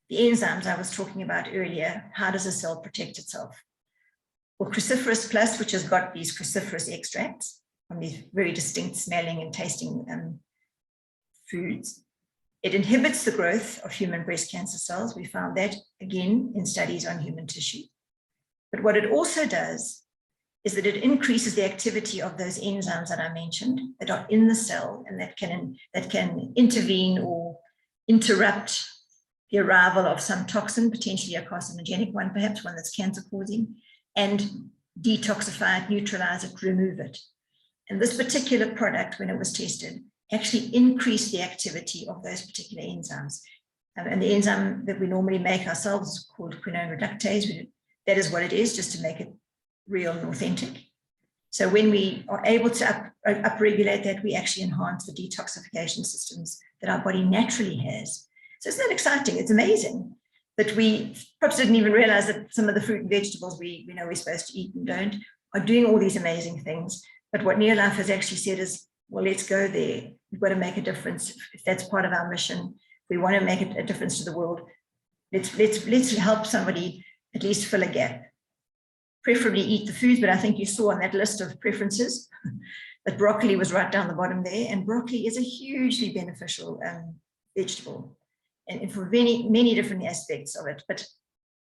the enzymes I was talking about earlier. How does a cell protect itself? Well, Cruciferous Plus, which has got these cruciferous extracts from these very distinct smelling and tasting foods, it inhibits the growth of human breast cancer cells. We found that, again, in studies on human tissue. But what it also does is that it increases the activity of those enzymes that I mentioned that are in the cell and that can intervene or interrupt the arrival of some toxin, potentially a carcinogenic one, perhaps one that's cancer causing, and detoxify it, neutralize it, remove it. And this particular product, when it was tested, actually increased the activity of those particular enzymes. And the enzyme that we normally make ourselves is called quinone reductase. That is what it is, just to make it real and authentic. So when we are able to upregulate that, we actually enhance the detoxification systems that our body naturally has. So isn't that exciting? It's amazing that we perhaps didn't even realize that some of the fruit and vegetables we know we're supposed to eat and don't are doing all these amazing things. But what NeoLife has actually said is, well, let's go there. We've got to make a difference. If that's part of our mission, we want to make a difference to the world. Let's help somebody at least fill a gap. Preferably eat the foods, but I think you saw on that list of preferences that broccoli was right down the bottom there, and broccoli is a hugely beneficial vegetable, and for many different aspects of it, but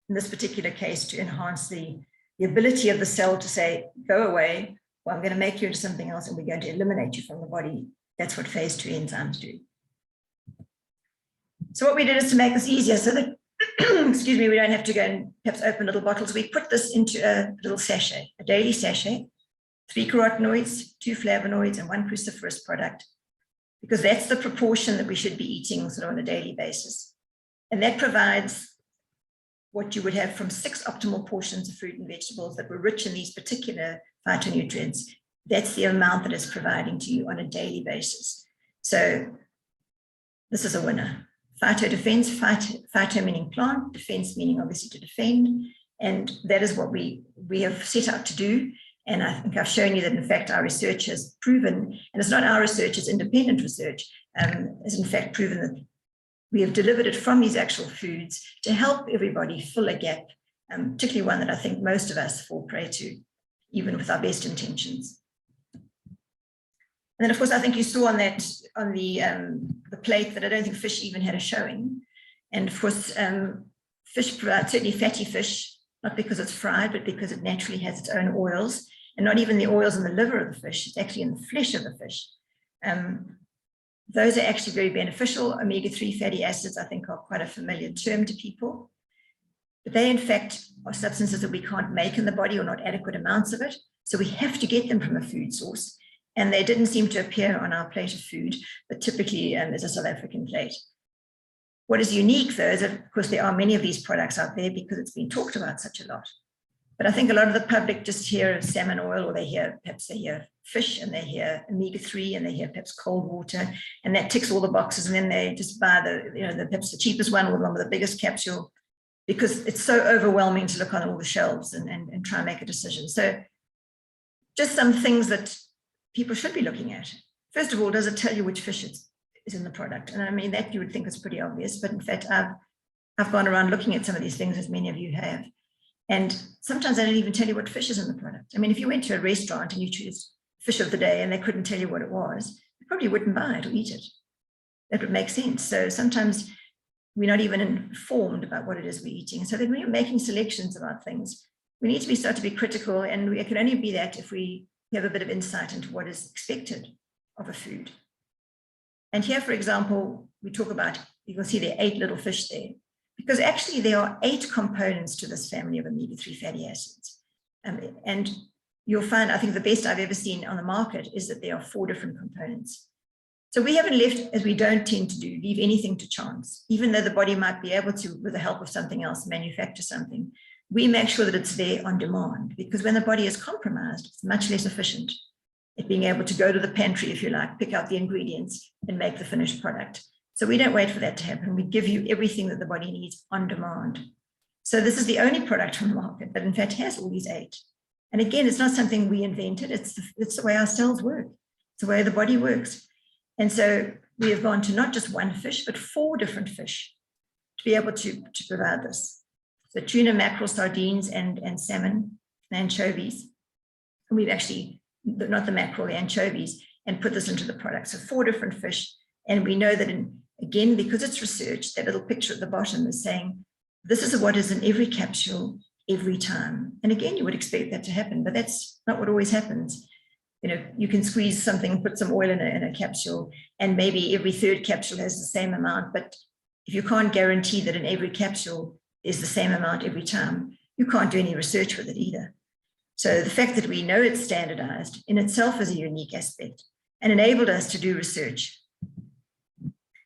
in this particular case, to enhance the ability of the cell to say, go away, well, I'm going to make you into something else, and we're going to eliminate you from the body. That's what phase 2 enzymes do. So what we did is to make this easier so that excuse me, we don't have to go and perhaps open little bottles. We put this into a little sachet, a daily sachet, 3 carotenoids, 2 flavonoids, and 1 cruciferous product, because that's the proportion that we should be eating sort of on a daily basis. And that provides what you would have from 6 optimal portions of fruit and vegetables that were rich in these particular phytonutrients. That's the amount that it's providing to you on a daily basis. So this is a winner. Phyto defense, phyto meaning plant, defense meaning obviously to defend. And that is what we have set out to do. And I think I've shown you that, in fact, our research has proven, and it's not our research, it's independent research, has in fact proven that we have delivered it from these actual foods to help everybody fill a gap, particularly one that I think most of us fall prey to, even with our best intentions. And then, of course, I think you saw on the plate that I don't think fish even had a showing. And of course, fish provides, certainly fatty fish, not because it's fried, but because it naturally has its own oils, and not even the oils in the liver of the fish, it's actually in the flesh of the fish. Those are actually very beneficial. Omega-3 fatty acids, I think, are quite a familiar term to people. but they in fact are substances that we can't make in the body or not adequate amounts of it. So we have to get them from a food source. And they didn't seem to appear on our plate of food, but typically as a South African plate. What is unique, though, is that, of course, there are many of these products out there because it's been talked about such a lot. But I think a lot of the public just hear salmon oil, or perhaps they hear fish, and they hear omega-3, and they hear perhaps cold water, and that ticks all the boxes. And then they just buy perhaps the cheapest one or the one with the biggest capsule, because it's so overwhelming to look on all the shelves and try and make a decision. So just some things that people should be looking at. First of all, does it tell you which fish is in the product? And I mean, that you would think is pretty obvious, but in fact, I've gone around looking at some of these things, as many of you have. And sometimes they don't even tell you what fish is in the product. I mean, if you went to a restaurant and you choose fish of the day and they couldn't tell you what it was, you probably wouldn't buy it or eat it. That would make sense. So sometimes we're not even informed about what it is we're eating. So then when you're making selections about things, we need to start to be critical, and we can only be that if we have a bit of insight into what is expected of a food. And here, for example, we talk about, you can see there are 8 little fish there, because actually there are 8 components to this family of omega-3 fatty acids. And you'll find, I think the best I've ever seen on the market is that there are 4 different components. So we haven't left, as we don't tend to do, leave anything to chance, even though the body might be able to, with the help of something else, manufacture something. We make sure that it's there on demand, because when the body is compromised, it's much less efficient at being able to go to the pantry, if you like, pick out the ingredients and make the finished product. So we don't wait for that to happen. We give you everything that the body needs on demand. So this is the only product on the market that in fact has all these 8. And again, it's not something we invented. It's the way our cells work. It's the way the body works. And so we have gone to not just one fish, but 4 different fish to be able to provide this. So tuna, mackerel, sardines, and salmon, and anchovies. And we've actually, not the mackerel, the anchovies, and put this into the product. So 4 different fish. And we know that, again, because it's research, that little picture at the bottom is saying, this is what is in every capsule every time. And again, you would expect that to happen, but that's not what always happens. You know, you can squeeze something, put some oil in a capsule, and maybe every 3rd capsule has the same amount. But if you can't guarantee that in every capsule is the same amount every time, you can't do any research with it either. So the fact that we know it's standardized in itself is a unique aspect and enabled us to do research.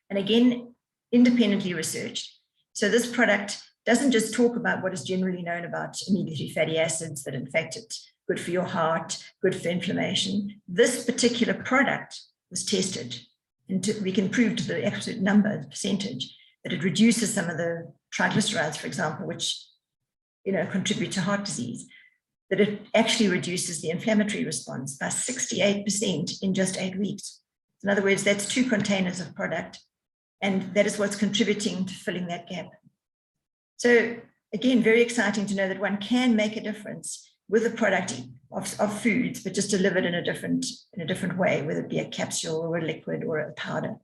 And again, independently researched. So this product doesn't just talk about what is generally known about omega-3 fatty acids, that in fact it's good for your heart, good for inflammation. This particular product was tested, and we can prove to the absolute number, the percentage, that it reduces some of the triglycerides, for example, which contribute to heart disease, that it actually reduces the inflammatory response by 68% in just 8 weeks. In other words, that's 2 containers of product, and that is what's contributing to filling that gap. So again, very exciting to know that one can make a difference with a product of foods, but just delivered in a different way, whether it be a capsule or a liquid or a powder.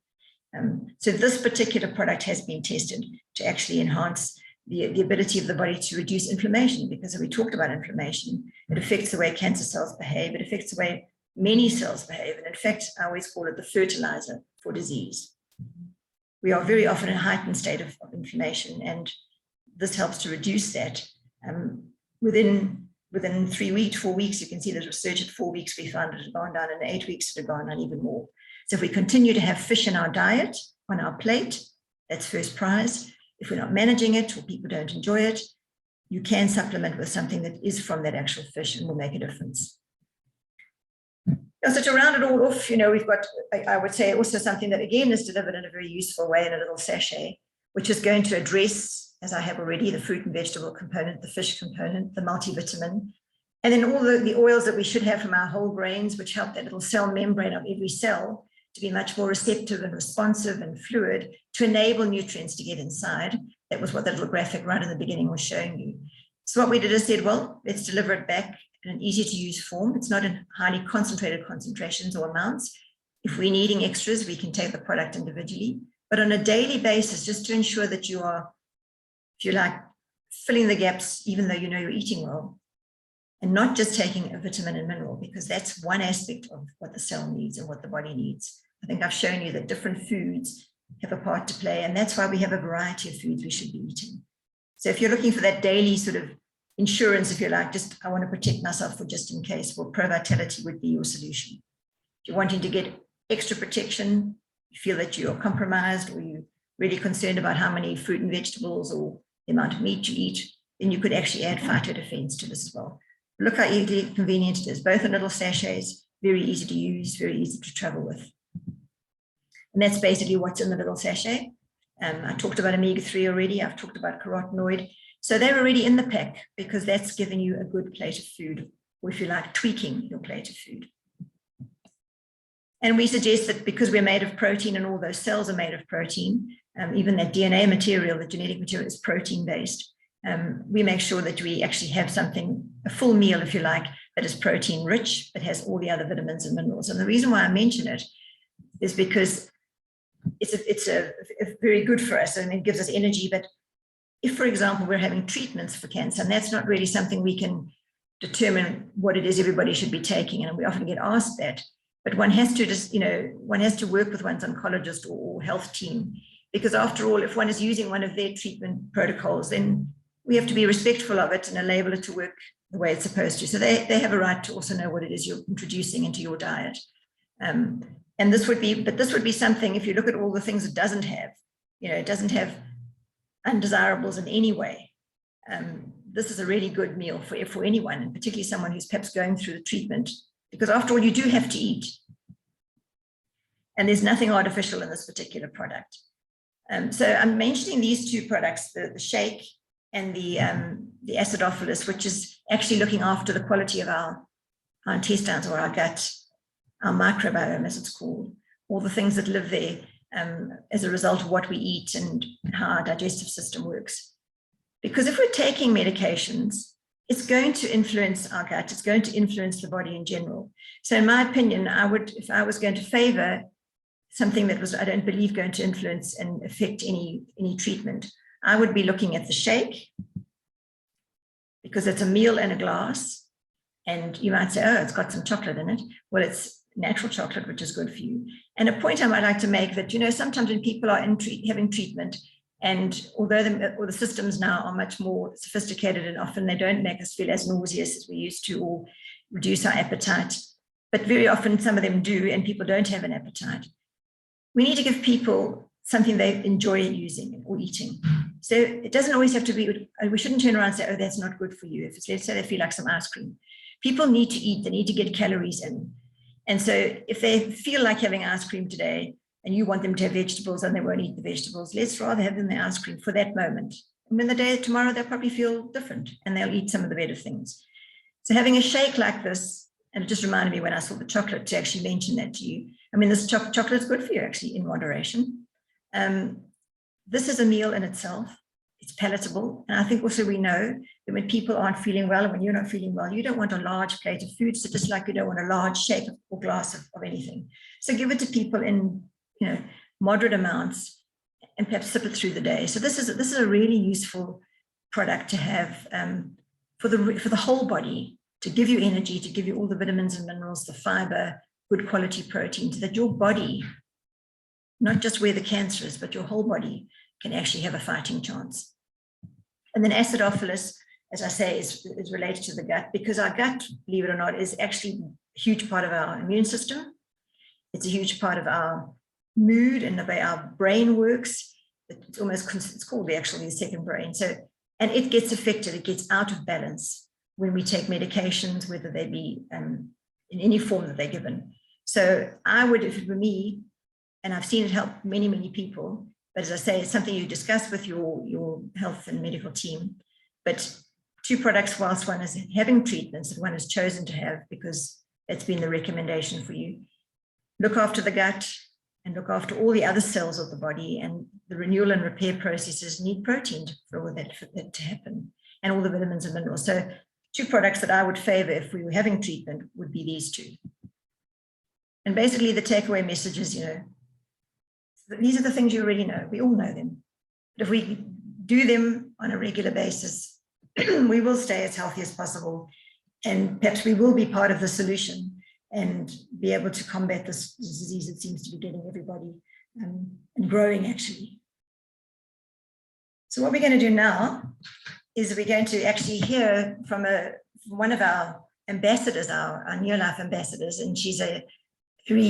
So this particular product has been tested to actually enhance the ability of the body to reduce inflammation, because we talked about inflammation. It affects the way cancer cells behave. It affects the way many cells behave. And in fact, I always call it the fertilizer for disease. We are very often in a heightened state of inflammation, and this helps to reduce that. Within 3 weeks, 4 weeks, you can see the research at 4 weeks, we found it had gone down, and 8 weeks it had gone down even more. So if we continue to have fish in our diet, on our plate, that's first prize. If we're not managing it or people don't enjoy it, you can supplement with something that is from that actual fish and will make a difference. So to round it all off, we've got, I would say, also something that again is delivered in a very useful way in a little sachet, which is going to address, as I have already, the fruit and vegetable component, the fish component, the multivitamin, and then all the oils that we should have from our whole grains, which help that little cell membrane of every cell to be much more receptive and responsive and fluid to enable nutrients to get inside. That was what the little graphic right in the beginning was showing you. So what we did is said, well, let's deliver it back in an easy to use form. It's not in highly concentrated concentrations or amounts. If we're needing extras, we can take the product individually, but on a daily basis, just to ensure that you are, if you like, filling the gaps, even though you're eating well, and not just taking a vitamin and mineral, because that's one aspect of what the cell needs and what the body needs. I think I've shown you that different foods have a part to play, and that's why we have a variety of foods we should be eating. So if you're looking for that daily sort of insurance, if you like, just I want to protect myself for just in case, well, Pro Vitality would be your solution. If you're wanting to get extra protection, you feel that you're compromised, or you're really concerned about how many fruit and vegetables or the amount of meat you eat, then you could actually add phytodefense to this as well. Look how easily convenient it is, both in little sachets, very easy to use, very easy to travel with. And that's basically what's in the little sachet. I talked about omega-3 already. I've talked about carotenoid. So they're already in the pack because that's giving you a good plate of food, or if you like, tweaking your plate of food. And we suggest that because we're made of protein and all those cells are made of protein, even that DNA material, the genetic material is protein-based, we make sure that we actually have something, a full meal, if you like, that is protein-rich, but has all the other vitamins and minerals. And the reason why I mention it is because it's a very good for us and it gives us energy. But if, for example, we're having treatments for cancer, and that's not really something we can determine what it is everybody should be taking, and we often get asked that, but one has to just, one has to work with one's oncologist or health team, because after all, if one is using one of their treatment protocols, then we have to be respectful of it and enable it to work the way it's supposed to. So they have a right to also know what it is you're introducing into your diet. And this would be something, if you look at all the things it doesn't have, it doesn't have undesirables in any way. This is a really good meal for anyone, and particularly someone who's perhaps going through the treatment, because after all, you do have to eat. And there's nothing artificial in this particular product. So I'm mentioning these two products, the shake and the acidophilus, which is actually looking after the quality of our intestines or our gut, our microbiome, as it's called, all the things that live there as a result of what we eat and how our digestive system works. Because if we're taking medications, it's going to influence our gut, it's going to influence the body in general. So in my opinion, if I was going to favor something that was, I don't believe, going to influence and affect any treatment, I would be looking at the shake, because it's a meal in a glass. And you might say, oh, it's got some chocolate in it. Well, it's natural chocolate, which is good for you. And a point I might like to make that, sometimes when people are having treatment, and although the systems now are much more sophisticated and often they don't make us feel as nauseous as we used to or reduce our appetite, but very often some of them do, and people don't have an appetite. We need to give people something they enjoy using or eating. So it doesn't always have to be, we shouldn't turn around and say, oh, that's not good for you. If it's, let's say they feel like some ice cream. People need to eat, they need to get calories in. And so if they feel like having ice cream today and you want them to have vegetables and they won't eat the vegetables, let's rather have them the ice cream for that moment. And then the day tomorrow, they'll probably feel different and they'll eat some of the better things. So having a shake like this, and it just reminded me when I saw the chocolate to actually mention that to you. I mean, this chocolate is good for you actually in moderation. This is a meal in itself. It's palatable. And I think also we know that when people aren't feeling well, and when you're not feeling well, you don't want a large plate of food. So just like you don't want a large shake or glass of anything. So give it to people in moderate amounts and perhaps sip it through the day. So this is a really useful product to have for the whole body, to give you energy, to give you all the vitamins and minerals, the fiber, good quality protein, so that your body, not just where the cancer is, but your whole body can actually have a fighting chance. And then acidophilus, as I say, is related to the gut, because our gut, believe it or not, is actually a huge part of our immune system. It's a huge part of our mood and the way our brain works. It's called the second brain. So, and it gets affected, it gets out of balance when we take medications, whether they be in any form that they're given. So I would, if it were me, and I've seen it help many, many people, but as I say, it's something you discuss with your health and medical team. But two products, whilst one is having treatments that one has chosen to have because it's been the recommendation for you, look after the gut and look after all the other cells of the body, and the renewal and repair processes need protein for all that to happen, and all the vitamins and minerals. So two products that I would favor if we were having treatment would be these two. And basically the takeaway message is, these are the things you already know. We all know them. But if we do them on a regular basis, we will stay as healthy as possible. And perhaps we will be part of the solution and be able to combat this disease that seems to be getting everybody and growing, actually. So what we're going to do now is we're going to actually hear from one of our ambassadors, our NeoLife ambassadors, and she's a 3